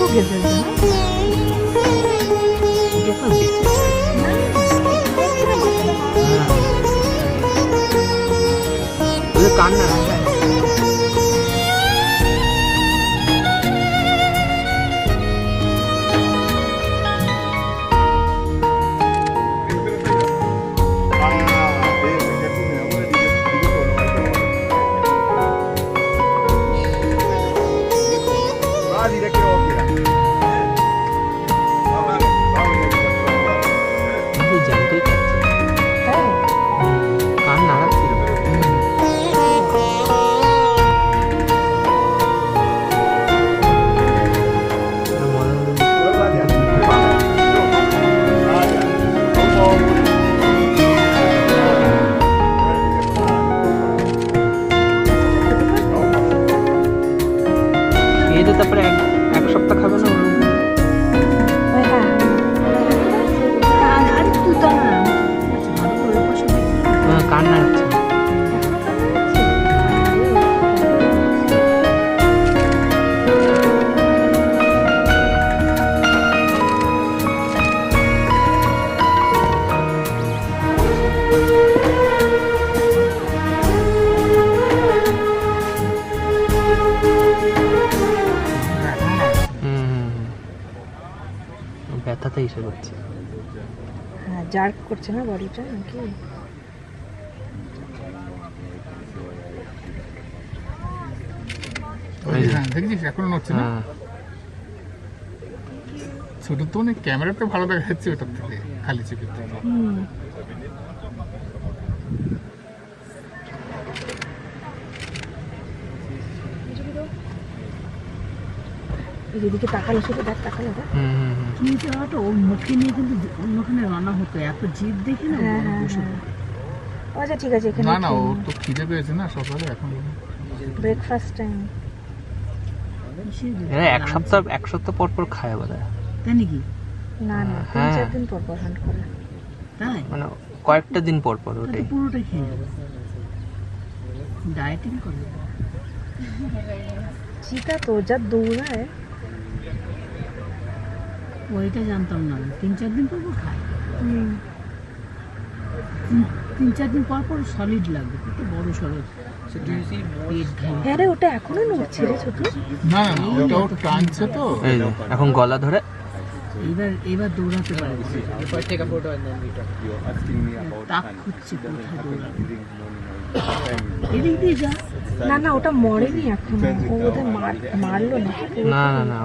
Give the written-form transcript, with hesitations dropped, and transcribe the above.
খেতে কান্না তারপরে এক সপ্তাহ খাবে না কান্না হচ্ছে ব্যথাতে এসে করছে। হ্যাঁ জার্ক করছে না বডিটা নাকি? দেখছিস এখনো নড়ছে না। ছোট তো অনেক ক্যামেরাতে ভালো দেখা যাচ্ছে ওটার থেকে খালি চোখের থেকে। এদিকে তাকালে শুধু দেখ তাকালে দেখ কিন্তু ওর মুখে নিয়ে কিন্তু অন্যখানে রান্না হতো এত জিদ দেখি না বসে। আচ্ছা ঠিক আছে এখানে না না ও তো খিদে পেয়েছে না সকালে এখন ব্রেকফাস্ট টাইম। এক সপ্তাহ পর পর খায় বোধহয়। তাই নাকি? না না 3-4 দিন পর পর হান্ট করে। তাই মানে কয়েকটা দিন পর পর ওটাই পুরোটাই খেয়ে নেবে ডায়েটিং করে। চিতা তো যা দৌড়ায় ওইটা জানতাম না। 3-4 দিন পর পর খায়। 3-4 দিন পর পর সলিড লাগবে একটু বড় সড়ো। হ্যাঁ রে ওটা এখনো নড়ছে রে ছোট। না না ওটা ওর টানছে তো এখন গলা ধরে এবার দৌড়াতে পারে। তাক খুঁজছে কোথায় দৌড়াবে। এদিক দিয়ে যা। না না ওটা মরেনি এখনো, ও বোধহয় মারলো নাকি। না না না